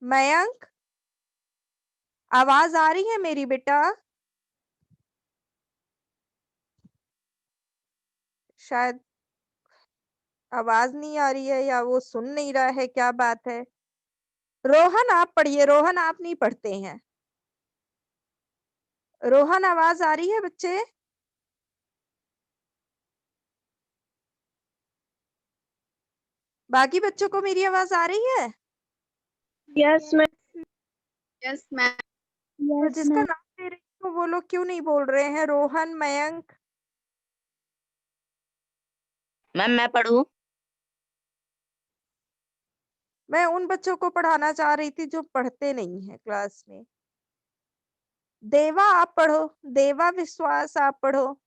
मयंक, आवाज आ रही है मेरी बेटा? शायद आवाज नहीं आ रही है या वो सुन नहीं रहा है, क्या बात है? रोहन आप पढ़िए। रोहन आप नहीं पढ़ते हैं। रोहन आवाज आ रही है बच्चे? बाकी बच्चों को मेरी आवाज आ रही है? Yes ma'am. Yes ma'am. तो जिसका नाम ले रही हूँ वो लोग क्यों नहीं बोल रहे हैं? रोहन, मयंक। मैम मैं पढ़ूं? मैं उन बच्चों को पढ़ाना चाह रही थी जो पढ़ते नहीं है क्लास में। देवा आप पढ़ो। देवा विश्वास आप पढ़ो।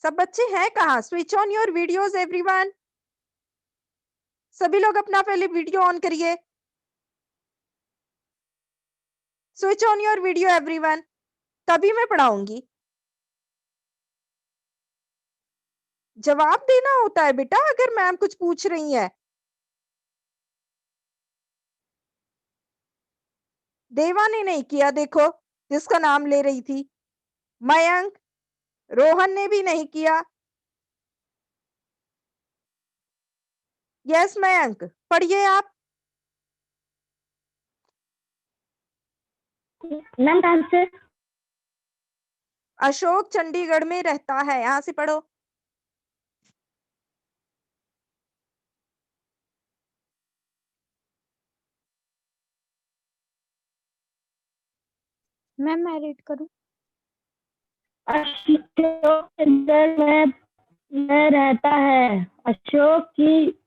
सब बच्चे हैं कहाँ? Switch on your videos everyone. सभी लोग अपना पहले वीडियो ऑन करिए। Switch on your video everyone, तभी मैं पढ़ाऊंगी। जवाब देना होता है बेटा अगर मैम कुछ पूछ रही है। देवा ने नहीं किया, देखो जिसका नाम ले रही थी। मयंक, रोहन ने भी नहीं किया। यस मयंक, पढ़िए आप। मैम कहाँ से? अशोक चंडीगढ़ में रहता है, यहां से पढ़ो। मैम मैं रीड करूँ? अशोक चंडीगढ़ में रहता है। अशोक की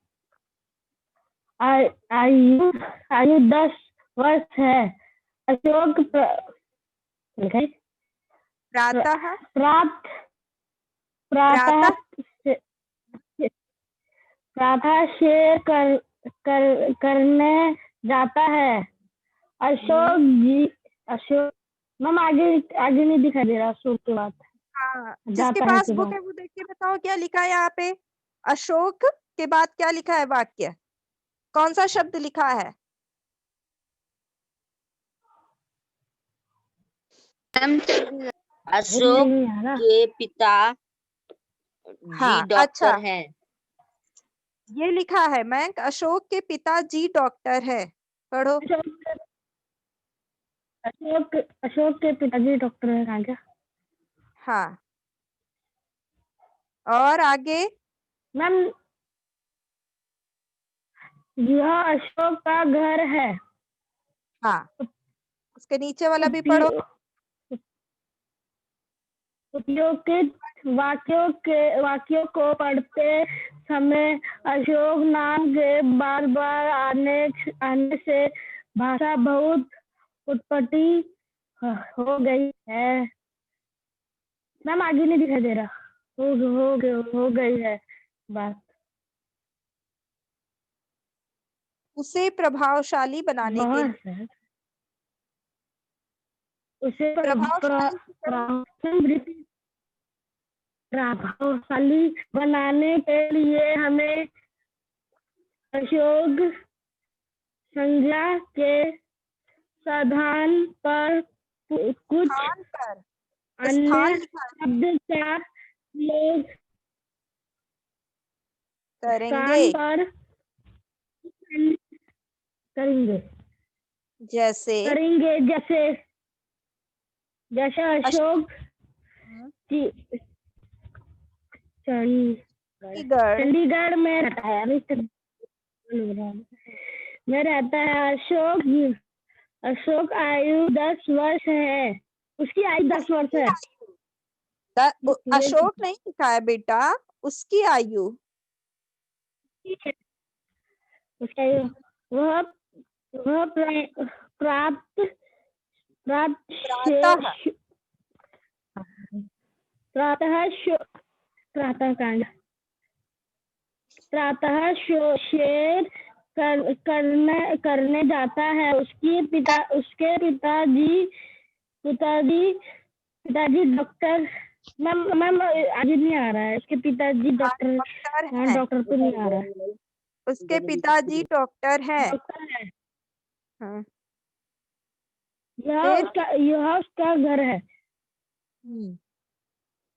आयु आयु 10 वर्ष है। अशोक प्रातः प्रातः प्रातः प्रातः शेर करने जाता है। अशोक जी अशोक मैम आगे आगे नहीं दिखाई दे रहा अशोक के बाद। हाँ, जिसके जाता है पास के बुक बाद। है वो देख के बताओ क्या लिखा है यहाँ पे। अशोक के बाद क्या लिखा है वाक्य? कौन सा शब्द लिखा है? अशोक के पिता जी हाँ, डॉक्टर अच्छा हैं। ये लिखा है मयंक, अशोक के पिताजी डॉक्टर है। पढ़ो। अशोक के पिताजी डॉक्टर है क्या? हाँ, और आगे? मैम यह अशोक का घर है। हाँ, उसके नीचे वाला भी पढ़ो। उपयोगित वाक्यों को पढ़ते समय अशोक नाम के बार बार आने से भाषा बहुत उत्पत्ति हो गई है। मैम आगे नहीं दिखाई दे रहा। हो गई है बात। उसे प्रभावशाली बनाने के लिए। बहुत है। उसे प्रभावशाली प्रभावशाली बनाने के लिए हमें अशोक संज्ञा के स्थान पर कुछ स्थान पर, स्थान अन्य लिखा है। शब्द का प्रयोग करेंगे। स्थान पर करेंगे जैसे जैसे अशोक की चंडीगढ़ में रहता है। में रहता है। अशोक आयु 10 वर्ष है। उसकी आयु 10 वर्ष है। अशोक नहीं लिखा है बेटा, उसकी आयु। उसकी आयु वह प्राप्त प्रातः प्रातः शेर करने जाता है। उसके पिताजी डॉक्टर मैम मैम आज नहीं आ रहा है, उसके पिताजी डॉक्टर डॉक्टर है, डॉक्टर तो नहीं आ रहा है। उसके पिताजी डॉक्टर है। डॉक्टर है। हाँ, यह फिर उसका घर है।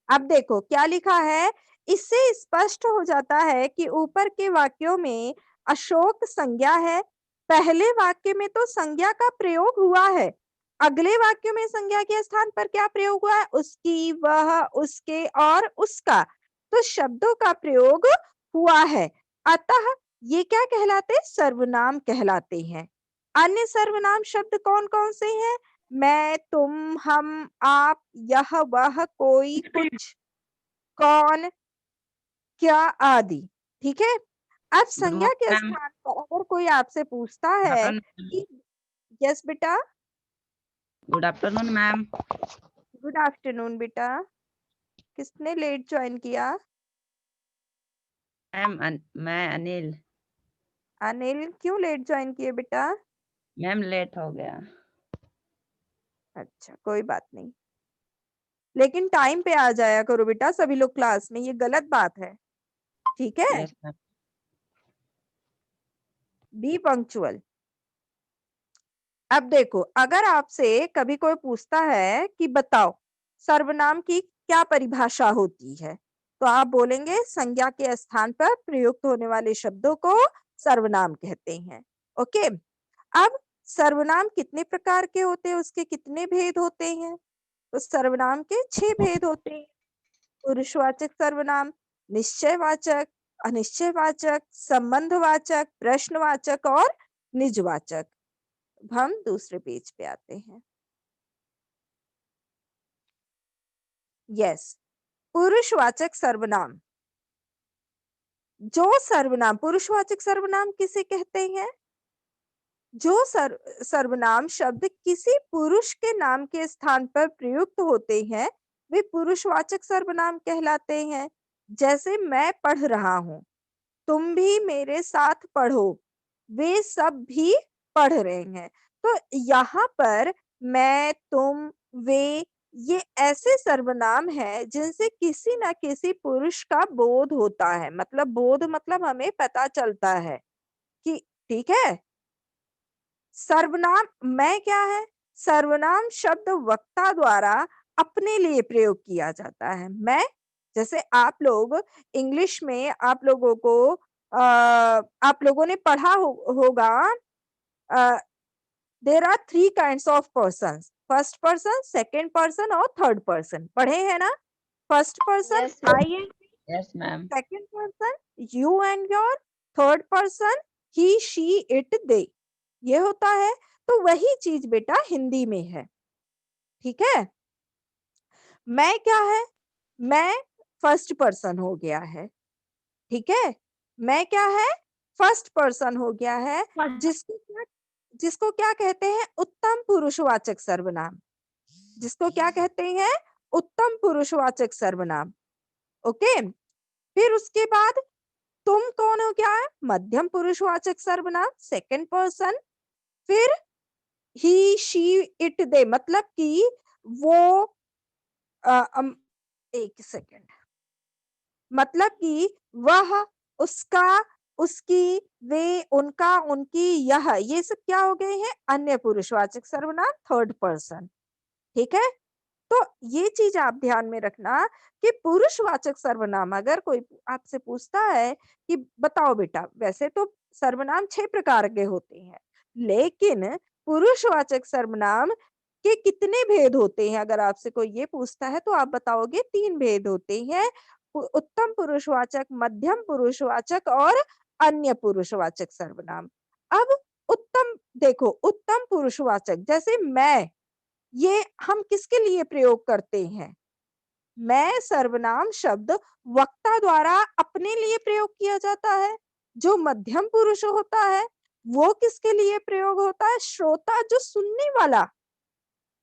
अब देखो क्या लिखा है। इससे स्पष्ट हो जाता है कि ऊपर के वाक्यों में अशोक संज्ञा है। पहले वाक्य में तो संज्ञा का प्रयोग हुआ है, अगले वाक्य में संज्ञा के स्थान पर क्या प्रयोग हुआ है? उसकी, वह, उसके और उसका। तो शब्दों का प्रयोग हुआ है, अतः ये क्या कहलाते? सर्वनाम कहलाते हैं। अन्य सर्वनाम शब्द कौन कौन से हैं? मैं, तुम, हम, आप, यह, वह, कोई, कुछ, कौन, क्या आदि। ठीक है। अब गुड संज्ञा मॉर्निंग के मैम। स्थान पर अगर कोई आपसे पूछता है कि यस बेटा, good afternoon ma'am. Good afternoon बेटा, किसने लेट ज्वाइन किया? मैम मैं अनिल। अनिल, क्यों लेट ज्वाइन किए बेटा? मैम लेट हो गया। अच्छा, कोई बात नहीं, लेकिन टाइम पे आ जाया करो बेटा सभी लोग क्लास में, ये गलत बात है। ठीक है, यस मैम। B punctual. अब देखो, अगर आपसे कभी कोई पूछता है कि बताओ सर्वनाम की क्या परिभाषा होती है, तो आप बोलेंगे संज्ञा के स्थान पर प्रयुक्त होने वाले शब्दों को सर्वनाम कहते हैं। ओके। अब सर्वनाम कितने प्रकार के होते हैं, उसके कितने भेद होते हैं? तो सर्वनाम के 6 भेद होते हैं। पुरुषवाचक सर्वनाम, निश्चयवाचक, अनिश्चयवाचक, संबंधवाचक, प्रश्नवाचक और निजवाचक। अब हम दूसरे पेज पे आते हैं। यस, पुरुषवाचक सर्वनाम। जो सर्वनाम, पुरुषवाचक सर्वनाम किसे कहते हैं? जो सर्वनाम शब्द किसी पुरुष के नाम के स्थान पर प्रयुक्त होते हैं, वे पुरुषवाचक सर्वनाम कहलाते हैं। जैसे मैं पढ़ रहा हूं, तुम भी मेरे साथ पढ़ो, वे सब भी पढ़ रहे हैं। तो यहाँ पर मैं, तुम, वे, ये ऐसे सर्वनाम हैं जिनसे किसी ना किसी पुरुष का बोध होता है। मतलब बोध मतलब हमें पता चलता है कि ठीक है। सर्वनाम मैं क्या है? सर्वनाम शब्द वक्ता द्वारा अपने लिए प्रयोग किया जाता है। मैं, जैसे आप लोग इंग्लिश में आप लोगों को आप लोगों ने पढ़ा होगा, there are 3 kinds of person, first person, second person और थर्ड पर्सन। पढ़े हैं ना? First person yes ma'am. I and, yes ma'am. Second person you and your, third person he, she, it, they. ये होता है। तो वही चीज बेटा हिंदी में है। ठीक है। मैं क्या है? मैं फर्स्ट पर्सन हो गया है। ठीक है। मैं क्या है? फर्स्ट पर्सन हो गया है। जिसको क्या कहते हैं? उत्तम पुरुषवाचक सर्वनाम। जिसको क्या कहते हैं? उत्तम पुरुषवाचक सर्वनाम। ओके। फिर उसके बाद तुम कौन हो? क्या है? मध्यम पुरुषवाचक सर्वनाम, सेकंड पर्सन। फिर ही, शी, इट, दे, मतलब कि वो एक सेकेंड, मतलब कि वह, उसका, उसकी, वे, उनका, उनकी, यह, ये सब क्या हो गए हैं? अन्य पुरुषवाचक सर्वनाम, थर्ड पर्सन। ठीक है। तो ये चीज आप ध्यान में रखना कि पुरुषवाचक सर्वनाम अगर कोई आपसे पूछता है कि बताओ बेटा, वैसे तो सर्वनाम 6 प्रकार के होते हैं, लेकिन पुरुषवाचक सर्वनाम के कितने भेद होते हैं? अगर आपसे कोई ये पूछता है तो आप बताओगे 3 भेद होते हैं, उत्तम पुरुषवाचक, मध्यम पुरुषवाचक और अन्य पुरुषवाचक सर्वनाम। अब उत्तम, देखो उत्तम पुरुषवाचक जैसे मैं, ये हम किसके लिए प्रयोग करते हैं? मैं सर्वनाम शब्द वक्ता द्वारा अपने लिए प्रयोग किया जाता है। जो मध्यम पुरुष होता है वो किसके लिए प्रयोग होता है? श्रोता, जो सुनने वाला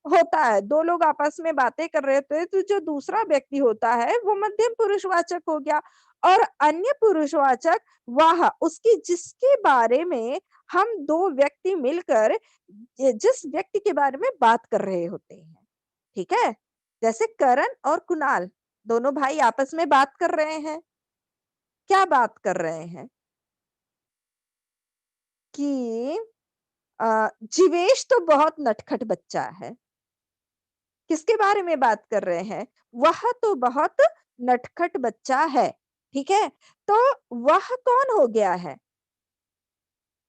होता है। दो लोग आपस में बातें कर रहे होते हैं तो जो दूसरा व्यक्ति होता है वो मध्यम पुरुषवाचक हो गया। और अन्य पुरुषवाचक वह, उसकी, जिसके बारे में हम दो व्यक्ति मिलकर जिस व्यक्ति के बारे में बात कर रहे होते हैं। ठीक है। जैसे करण और कुणाल दोनों भाई आपस में बात कर रहे हैं। क्या बात कर रहे हैं? कि जीवेश तो बहुत नटखट बच्चा है। किसके बारे में बात कर रहे हैं? वह तो बहुत नटखट बच्चा है, ठीक है? तो वह कौन हो गया है?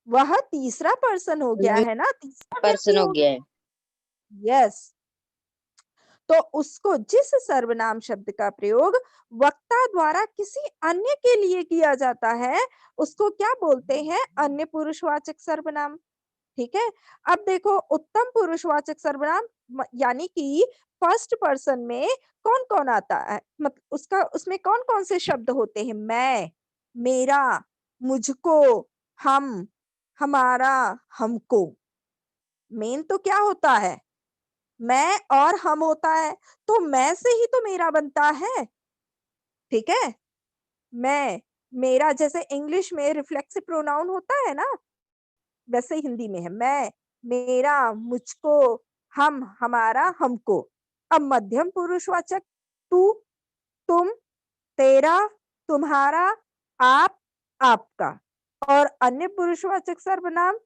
वह तीसरा पर्सन हो गया है ना, तीसरा व्यक्ति पर्सन हो हो गया गया। है। यस। तो उसको जिस सर्वनाम शब्द का प्रयोग वक्ता द्वारा किसी अन्य के लिए किया जाता है, उसको क्या बोलते हैं? अन्य पुरुषवाचक सर्वनाम। ठीक है? अब देखो उत्तम पुरुषवाचक सर्वनाम यानी कि फर्स्ट पर्सन में कौन-कौन आता है? उसका उसमें कौन-कौन से शब्द होते हैं? मैं, मेरा, मुझको, हम, हमारा, हमको। मेन तो क्या होता है? मैं और हम होता है, तो मैं से ही तो मेरा बनता है, ठीक है? मैं, मेरा जैसे इंग्लिश में रिफ्लेक्सिव प्रोनाउन होता है ना, वैसे हिंदी में है मैं, मेरा, मुझको, हम, हमारा, हमको। अब मध्यम पुरुषवाचक तू, तुम, तेरा, तुम्हारा, आप, आपका। और अन्य पुरुषवाचक सर्वनाम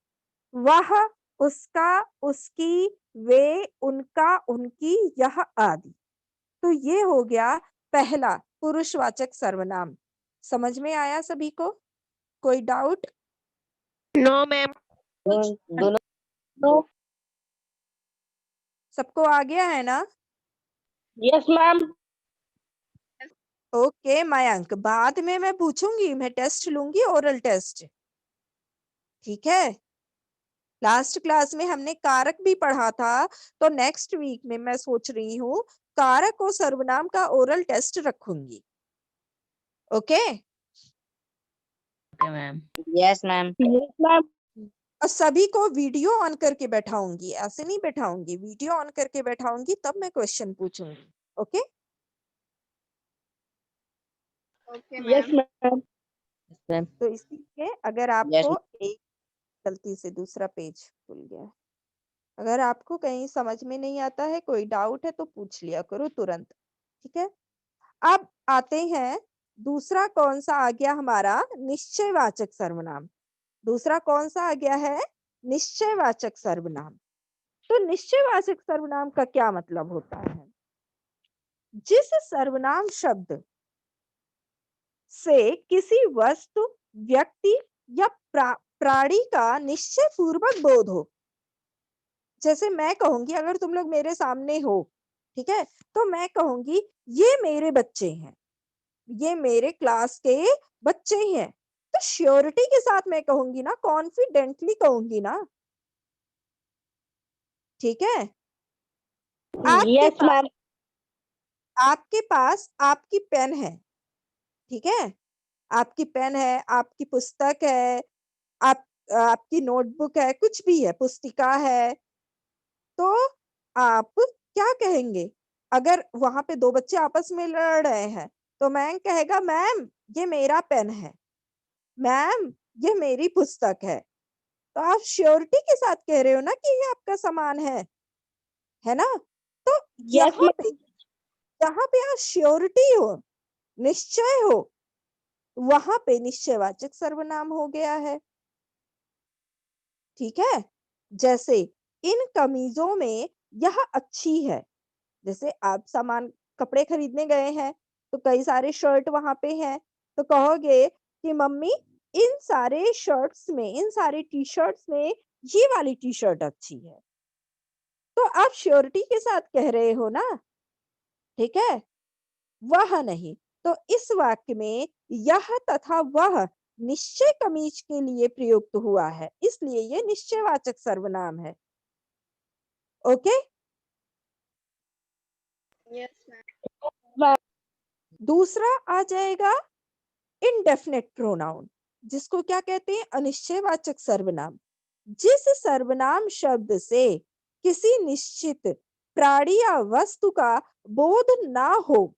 वह, उसका, उसकी, वे, उनका, उनकी, यह आदि। तो ये हो गया पहला पुरुषवाचक सर्वनाम। समझ में आया सभी को? कोई डाउट? No ma'am. दोनों नो। सबको आ गया है ना? Yes ma'am. ओके मयंक, बाद में मैं पूछूंगी, मैं टेस्ट लूंगी, ओरल टेस्ट। ठीक है? लास्ट क्लास में हमने कारक भी पढ़ा था, तो नेक्स्ट वीक में मैं सोच रही हूँ कारक और सर्वनाम का ओरल टेस्ट रखूंगी। Okay? Okay ma'am. Yes ma'am. Yes ma'am. और सभी को वीडियो ऑन करके बैठाऊंगी, ऐसे नहीं बैठाऊंगी, वीडियो ऑन करके बैठाऊंगी, तब मैं क्वेश्चन पूछूंगी। ओके? Yes ma'am. मैम। तो इसलिए अगर यस आपको एक गलती से दूसरा पेज खुल गया, अगर आपको कहीं समझ में नहीं आता है, कोई डाउट है तो पूछ लिया करो तुरंत। ठीक है? अब आते हैं दूसरा कौन सा आ गया हमारा? निश्चयवाचक सर्वनाम। दूसरा कौन सा आ गया है? निश्चयवाचक सर्वनाम। तो निश्चयवाचक सर्वनाम का क्या मतलब होता है? जिस सर्वनाम शब्द से किसी वस्तु, व्यक्ति या प्राणी का निश्चय पूर्वक बोध हो। जैसे मैं कहूंगी, अगर तुम लोग मेरे सामने हो, ठीक है, तो मैं कहूंगी ये मेरे बच्चे हैं, ये मेरे क्लास के बच्चे हैं, तो श्योरिटी के साथ मैं कहूंगी ना, कॉन्फिडेंटली कहूंगी ना। ठीक है? आपके यस पास मैम। आपके पास आपकी पेन है, ठीक है, आपकी पेन है, आपकी पुस्तक है, आप आपकी नोटबुक है, कुछ भी है, पुस्तिका है, तो आप क्या कहेंगे? अगर वहां पे दो बच्चे आपस में लड़ रहे हैं, तो मैम कहेगा मैम ये मेरा पेन है, मैम ये मेरी पुस्तक है। तो आप श्योरिटी के साथ कह रहे हो ना कि ये आपका सामान है ना? तो यस मैम। जहाँ पे आप श्योरिटी हो, निश्चय हो, वहां पे निश्चयवाचक सर्वनाम हो गया है। ठीक है? जैसे इन कमीजों में यह अच्छी है। जैसे आप सामान कपड़े खरीदने गए हैं, तो कई सारे शर्ट वहां पे हैं, तो कहोगे कि मम्मी इन सारे शर्ट्स में, इन सारे टी शर्ट्स में ये वाली टी शर्ट अच्छी है। तो आप श्योरिटी के साथ कह रहे हो ना, ठीक है? वह नहीं। तो इस वाक्य में यह तथा वह निश्चय कमीज के लिए प्रयुक्त हुआ है, इसलिए ये निश्चयवाचक सर्वनाम है। ओके? दूसरा आ जाएगा इनडेफिनेट प्रोनाउन, जिसको क्या कहते हैं? अनिश्चयवाचक सर्वनाम। जिस सर्वनाम शब्द से किसी निश्चित प्राणी या वस्तु का बोध ना हो,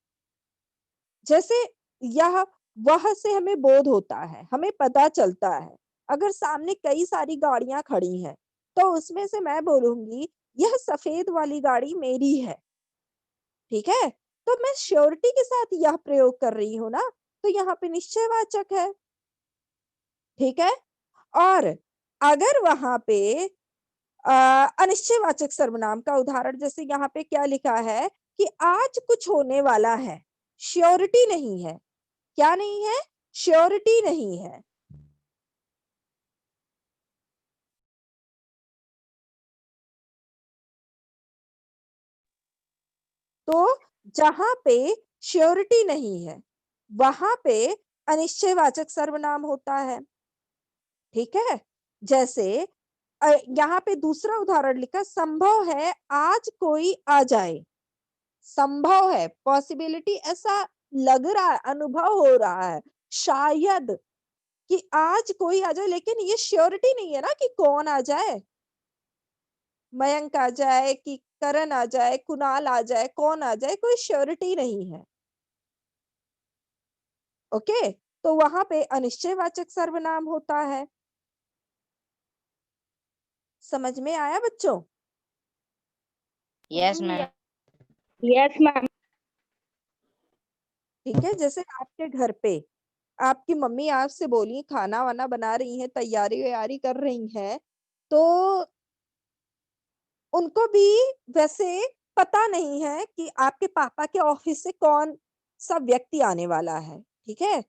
जैसे यह, वह से हमें बोध होता है, हमें पता चलता है। अगर सामने कई सारी गाड़ियां खड़ी हैं, तो उसमें से मैं बोलूंगी यह सफेद वाली गाड़ी मेरी है। ठीक है, तो मैं श्योरिटी के साथ यह प्रयोग कर रही हूं ना, तो यहाँ पे निश्चयवाचक है। ठीक है, और अगर वहां पे अनिश्चयवाचक सर्वनाम का उदाहरण, जैसे यहाँ पे क्या लिखा है कि आज कुछ होने वाला है, श्योरिटी नहीं है। क्या नहीं है? श्योरिटी नहीं है। तो जहां पे श्योरिटी नहीं है वहां पे अनिश्चयवाचक सर्वनाम होता है। ठीक है, जैसे यहाँ पे दूसरा उदाहरण लिखा, संभव है आज कोई आ जाए। संभव है, पॉसिबिलिटी, ऐसा लग रहा है, अनुभव हो रहा है शायद कि आज कोई आ जाए, लेकिन ये श्योरिटी नहीं है ना कि कौन आ जाए। मयंक आ जाए कि करण आ जाए, कुणाल आ जाए, कौन आ जाए, कोई श्योरिटी नहीं है। ओके, तो वहां पे अनिश्चयवाचक सर्वनाम होता है। समझ में आया बच्चों? Yes ma'am. Yes ma'am. ठीक है, जैसे आपके घर पे आपकी मम्मी आपसे बोली, खाना वाना बना रही है, तैयारी वैयारी कर रही है, तो उनको भी वैसे पता नहीं है कि आपके पापा के ऑफिस से कौन सा व्यक्ति आने वाला है। ठीक है,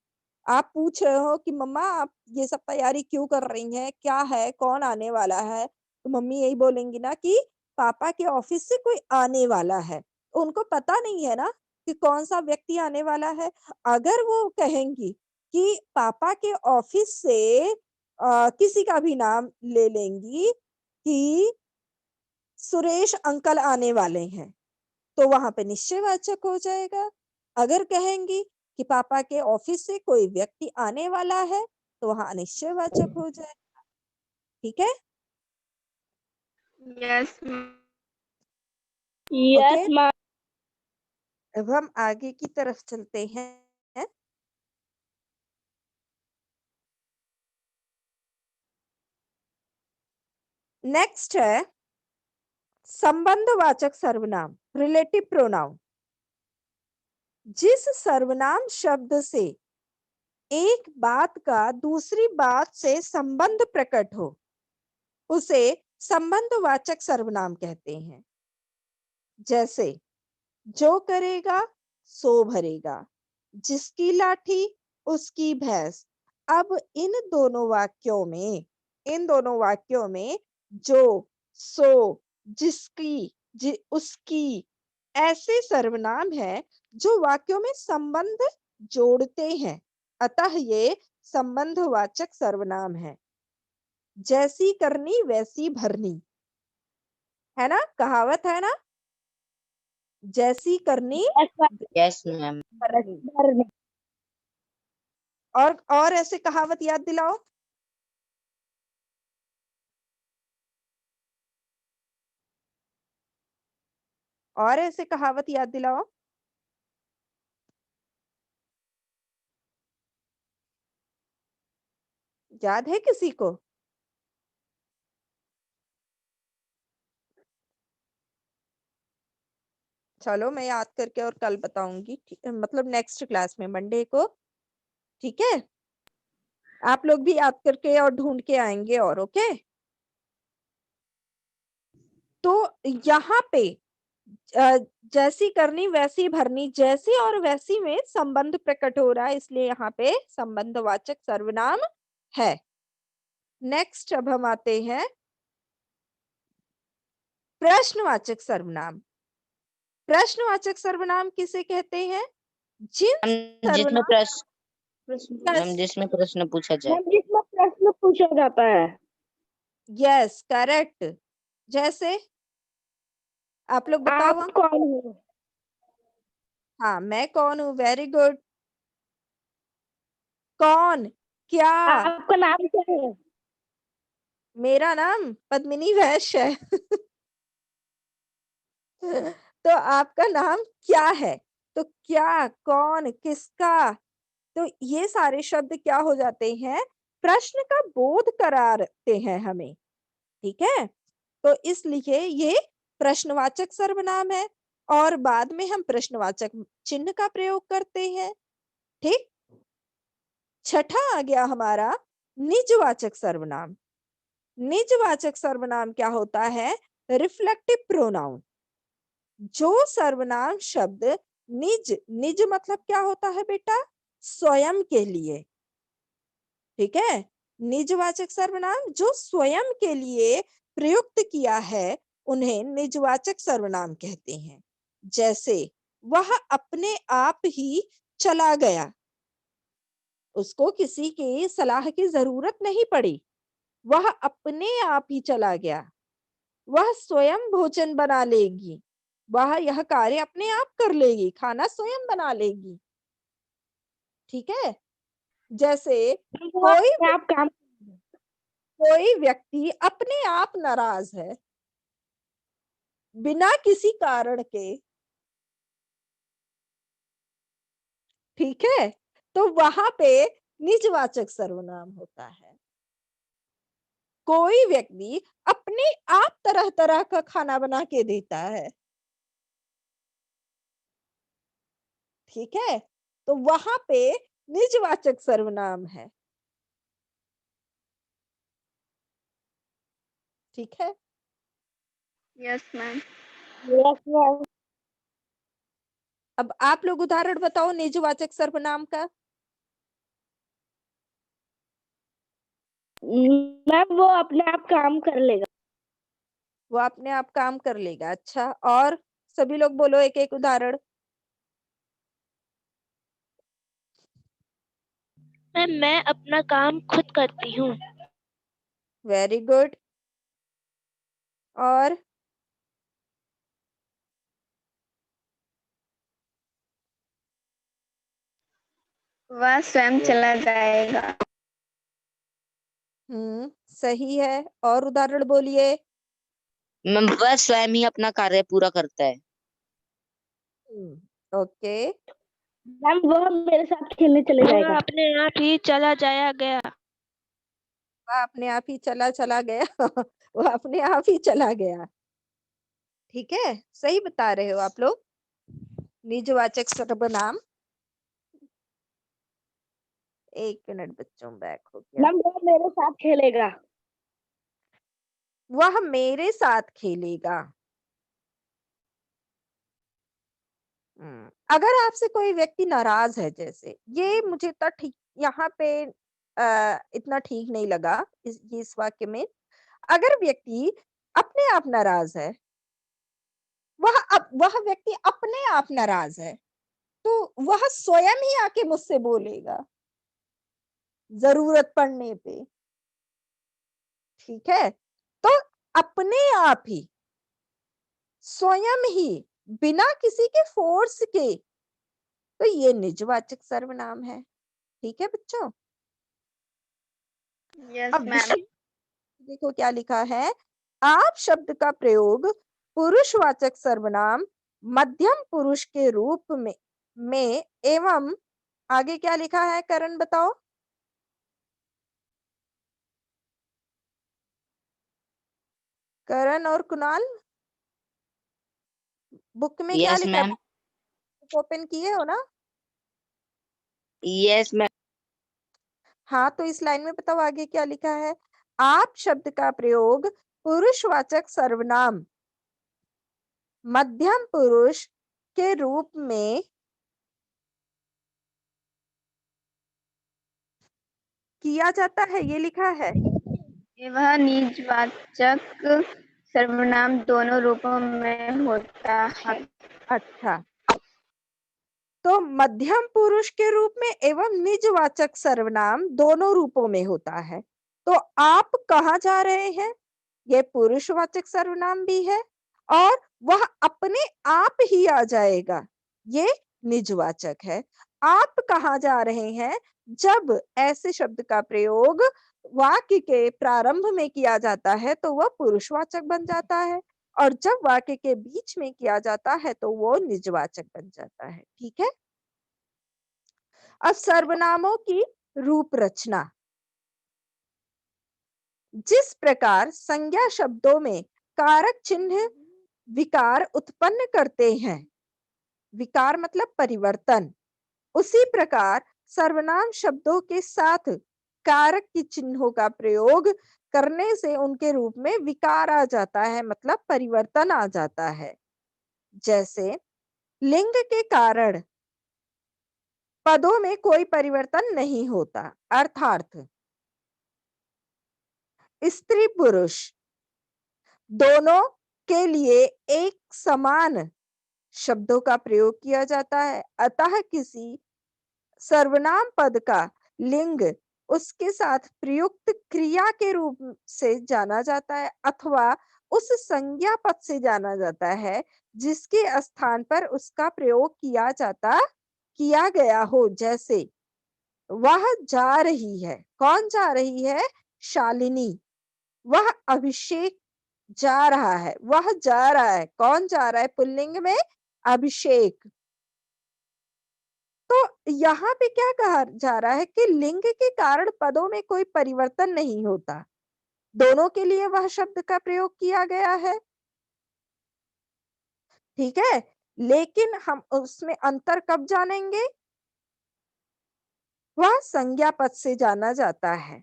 आप पूछ रहे हो कि मम्मा आप ये सब तैयारी क्यों कर रही हैं, क्या है, कौन आने वाला है, तो मम्मी यही बोलेंगी ना कि पापा के ऑफिस से कोई आने वाला है। तो उनको पता नहीं है ना कि कौन सा व्यक्ति आने वाला है। अगर वो कहेंगी कि पापा के ऑफिस से किसी का भी नाम ले लेंगी कि सुरेश अंकल आने वाले हैं, तो वहां पे निश्चयवाचक हो जाएगा। अगर कहेंगी कि पापा के ऑफिस से कोई व्यक्ति आने वाला है, तो वहां अनिश्चयवाचक हो जाएगा। ठीक है, यस ओके। Yes ma'am. अब हम आगे की तरफ चलते हैं। नेक्स्ट है संबंधवाचक सर्वनाम, रिलेटिव प्रोनाउन। जिस सर्वनाम शब्द से एक बात का दूसरी बात से संबंध प्रकट हो, उसे संबंधवाचक सर्वनाम कहते हैं। जैसे जो करेगा सो भरेगा, जिसकी लाठी उसकी भैंस। अब इन दोनों वाक्यों में जो, सो, जिसकी, उसकी ऐसे सर्वनाम है जो वाक्यों में संबंध जोड़ते हैं, अतः ये संबंधवाचक सर्वनाम है। जैसी करनी वैसी भरनी, है ना, कहावत है ना, जैसी करनी यस मैम। भरनी। और ऐसे कहावत याद दिलाओ। और ऐसे कहावत याद दिलाओ। याद है किसी को? चलो मैं याद करके और कल बताऊंगी, मतलब नेक्स्ट क्लास में, मंडे को। ठीक है, आप लोग भी याद करके और ढूंढ के आएंगे। और ओके, तो यहाँ पे जैसी करनी वैसी भरनी, जैसी और वैसी में संबंध प्रकट हो रहा है, इसलिए यहाँ पे संबंधवाचक सर्वनाम है। नेक्स्ट अब हम आते हैं प्रश्नवाचक सर्वनाम। प्रश्नवाचक सर्वनाम किसे कहते हैं? जिन जिसमें सर्वनाम मैम जिसमें प्रश्न पूछा जाए। जिसमें प्रश्न पूछा जाता है। Yes, correct. जैसे आप लोग बताओ। आप कौन हो? हाँ, मैं कौन हूँ, वेरी गुड। कौन, क्या? आपका नाम क्या है? मेरा नाम पद्मिनी वैश्य है। तो आपका नाम क्या है? तो क्या, कौन, किसका, तो ये सारे शब्द क्या हो जाते हैं? प्रश्न का बोध कराते हैं हमें। ठीक है, तो इसलिए ये प्रश्नवाचक सर्वनाम है। और बाद में हम प्रश्नवाचक चिन्ह का प्रयोग करते हैं। ठीक। छठा आ गया हमारा निजवाचक सर्वनाम। निजवाचक सर्वनाम क्या होता है? Reflective pronoun. जो सर्वनाम शब्द निज, निज मतलब क्या होता है बेटा? स्वयं के लिए। ठीक है। निजवाचक सर्वनाम जो स्वयं के लिए प्रयुक्त किया है उन्हें निजवाचक सर्वनाम कहते हैं। जैसे वह अपने आप ही चला गया, उसको किसी की सलाह की जरूरत नहीं पड़ी, वह अपने आप ही चला गया। वह स्वयं भोजन बना लेगी, वह यह कार्य अपने आप कर लेगी, खाना स्वयं बना लेगी। ठीक है। जैसे वो कोई अपने आप काम कोई व्यक्ति अपने आप नाराज है बिना किसी कारण के। ठीक है। तो वहां पे निजवाचक सर्वनाम होता है। कोई व्यक्ति अपने आप तरह तरह का खाना बना के देता है। ठीक है। तो वहां पे निजवाचक सर्वनाम है। ठीक है। Yes ma'am. अब आप लोग उदाहरण बताओ निजवाचक सर्वनाम का। मैम वो अपने आप काम कर लेगा। वो अपने आप काम कर लेगा। अच्छा, और सभी लोग बोलो एक एक उदाहरण। मैम मैं अपना काम खुद करती हूँ। Very good. और वह स्वयं चला जाएगा। सही है। और उदाहरण बोलिए। मैम वह स्वयं ही अपना कार्य पूरा करता है। ओके। मैम वो मेरे साथ खेलने चले जाएगा। अपने आप ही चला जाया गया। वह अपने आप ही चला गया। वो अपने आप ही चला गया। ठीक है। सही बता रहे हो आप लोग। निजवाचक सर्वनाम। एक मिनट बच्चों, बैक हो गया। मैम वो मेरे साथ खेलेगा। वह मेरे साथ खेलेगा। अगर आपसे कोई व्यक्ति नाराज है, जैसे ये मुझे तो ठीक यहाँ पे इतना ठीक नहीं लगा इस वाक्य में। अगर व्यक्ति अपने आप नाराज है, वह व्यक्ति अपने आप नाराज है, तो वह स्वयं ही आके मुझसे बोलेगा जरूरत पड़ने पे। ठीक है। तो अपने आप ही, स्वयं ही, बिना किसी के फोर्स के, तो ये निजवाचक सर्वनाम है। ठीक है बच्चों। यस अब मैम। देखो क्या लिखा है। आप शब्द का प्रयोग पुरुषवाचक सर्वनाम मध्यम पुरुष के रूप में एवं आगे क्या लिखा है, करण बताओ। करण और कुणाल, बुक में क्या यस लिखा मैम। है? ओपन किए हो ना? Yes ma'am. हाँ, तो इस लाइन में बताओ आगे क्या लिखा है। आप शब्द का प्रयोग पुरुषवाचक सर्वनाम मध्यम पुरुष के रूप में किया जाता है, ये लिखा है। वह निजवाचक सर्वनाम दोनों रूपों में होता है। अच्छा, तो मध्यम पुरुष के रूप में एवं निजवाचक सर्वनाम दोनों रूपों में होता है। तो आप कहाँ जा रहे हैं? ये पुरुषवाचक सर्वनाम भी है और वह अपने आप ही आ जाएगा, ये निजवाचक है। आप कहाँ जा रहे हैं? जब ऐसे शब्द का प्रयोग वाक्य के प्रारंभ में किया जाता है तो वह पुरुषवाचक बन जाता है, और जब वाक्य के बीच में किया जाता है तो वो निजवाचक बन जाता है। ठीक है। अब सर्वनामों की रूप रचना। जिस प्रकार संज्ञा शब्दों में कारक चिन्ह विकार उत्पन्न करते हैं। विकार मतलब परिवर्तन। उसी प्रकार सर्वनाम शब्दों के साथ कारक के चिन्हों का प्रयोग करने से उनके रूप में विकार आ जाता है, मतलब परिवर्तन आ जाता है। जैसे लिंग के कारण पदों में कोई परिवर्तन नहीं होता, अर्थात स्त्री पुरुष दोनों के लिए एक समान शब्दों का प्रयोग किया जाता है। अतः किसी सर्वनाम पद का लिंग उसके साथ प्रयुक्त क्रिया के रूप से जाना जाता है अथवा उस संज्ञा पद से जाना जाता है जिसके स्थान पर उसका प्रयोग किया गया हो। जैसे वह जा रही है, कौन जा रही है? शालिनी। वह अभिषेक जा रहा है, वह जा रहा है, कौन जा रहा है? पुल्लिंग में अभिषेक। तो यहाँ पे क्या कहा जा रहा है कि लिंग के कारण पदों में कोई परिवर्तन नहीं होता, दोनों के लिए वह शब्द का प्रयोग किया गया है। ठीक है, लेकिन हम उसमें अंतर कब जानेंगे? वह संज्ञा पद से जाना जाता है।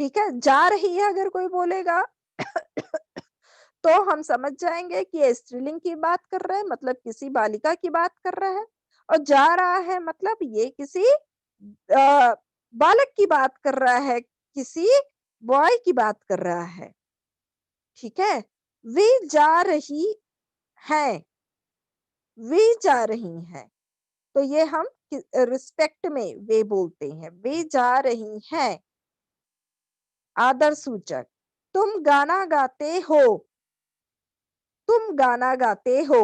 ठीक है, जा रही है अगर कोई बोलेगा तो हम समझ जाएंगे कि ये स्त्रीलिंग की बात कर रहे हैं, मतलब किसी बालिका की बात कर रहा है। और जा रहा है मतलब ये किसी बालक की बात कर रहा है, किसी बॉय की बात कर रहा है। ठीक है, वे जा रही हैं, वे जा रही हैं, तो ये हम रिस्पेक्ट में वे बोलते हैं, वे जा रही हैं। आदर सूचक, तुम गाना गाते हो, तुम गाना गाते हो।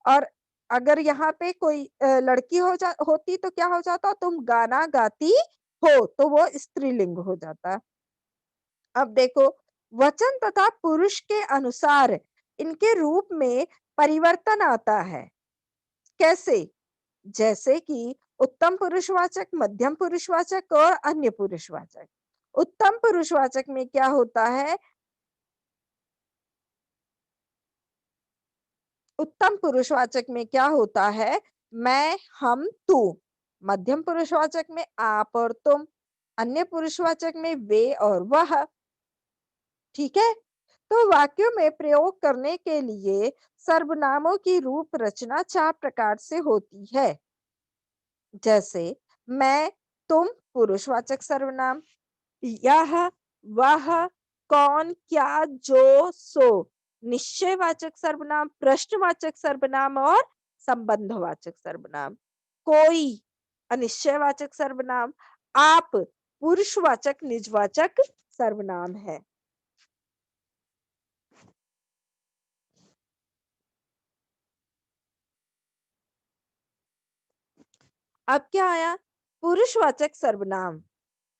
और अगर यहाँ पे कोई लड़की होती तो क्या हो जाता? तुम गाना गाती हो, तो वो स्त्रीलिंग हो जाता। अब देखो, वचन तथा पुरुष के अनुसार इनके रूप में परिवर्तन आता है। कैसे? जैसे कि उत्तम पुरुषवाचक, मध्यम पुरुषवाचक और अन्य पुरुषवाचक। उत्तम पुरुषवाचक में क्या होता है? उत्तम पुरुषवाचक में क्या होता है? मैं, हम, तू। मध्यम पुरुषवाचक में आप और तुम। अन्य पुरुषवाचक में वे और वह। ठीक है, तो वाक्यों में प्रयोग करने के लिए सर्वनामों की रूप रचना 4 प्रकार से होती है। जैसे मैं, तुम पुरुषवाचक सर्वनाम, यह, वह, कौन, क्या, जो, सो निश्चयवाचक सर्वनाम, प्रश्नवाचक सर्वनाम और संबंधवाचक सर्वनाम। कोई अनिश्चयवाचक सर्वनाम, आप पुरुषवाचक निजवाचक सर्वनाम है। अब क्या आया? पुरुषवाचक सर्वनाम,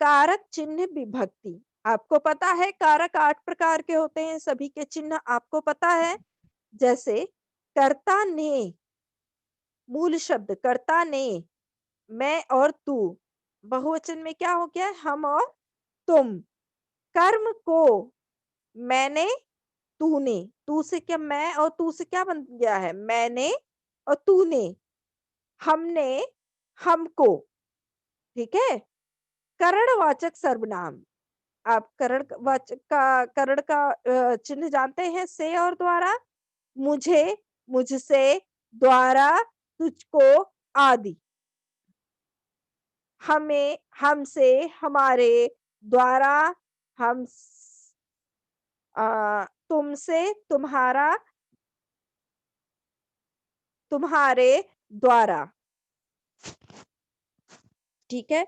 कारक चिन्ह विभक्ति। आपको पता है कारक 8 प्रकार के होते हैं, सभी के चिन्ह आपको पता है। जैसे कर्ता ने, मूल शब्द कर्ता ने, मैं और तू। बहुवचन में क्या हो गया? हम और तुम। कर्म को, मैंने, तूने। तू से क्या, मैं और तू से क्या बन गया है? मैंने और तूने। हमने, हमको। ठीक है, करणवाचक सर्वनाम। आप करण का चिन्ह जानते हैं? से और द्वारा। मुझे, मुझसे, द्वारा, तुझको आदि। हमें, हमसे, हमारे, द्वारा, हम, तुमसे, तुम्हारा, तुम्हारे, द्वारा। ठीक है,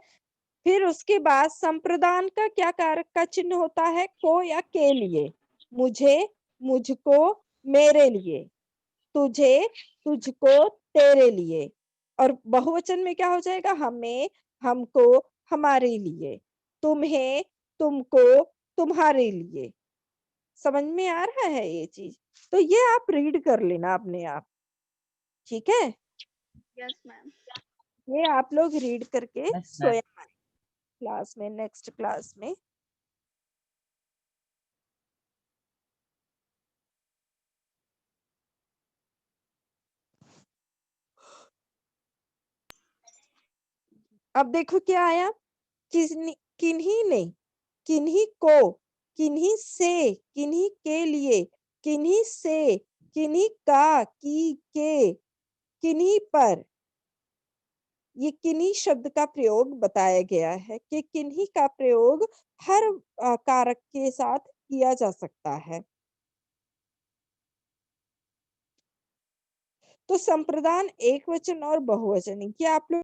फिर उसके बाद संप्रदान का क्या कारक का चिन्ह होता है? को या के लिए। मुझे, मुझको, मेरे लिए। तुझे, तुझको, तेरे लिए। और बहुवचन में क्या हो जाएगा? हमें, हमको, हमारे लिए। तुम्हें, तुमको, तुम्हारे लिए। समझ में आ रहा है ये चीज? तो ये आप रीड कर लेना अपने आप। ठीक है, यस मैम। ये आप लोग रीड करके Yes, ma'am. सोया क्लास में, नेक्स्ट क्लास में। अब देखो क्या आया, किन्हीं ने, किन्हीं को, किन्हीं से, किन्हीं के लिए, किन्हीं से, किन्हीं का, की, के, किन्हीं पर। ये किन्हीं शब्द का प्रयोग बताया गया है कि किन्हीं का प्रयोग हर कारक के साथ किया जा सकता है। तो संप्रदान एकवचन और बहुवचन, ये आप लोग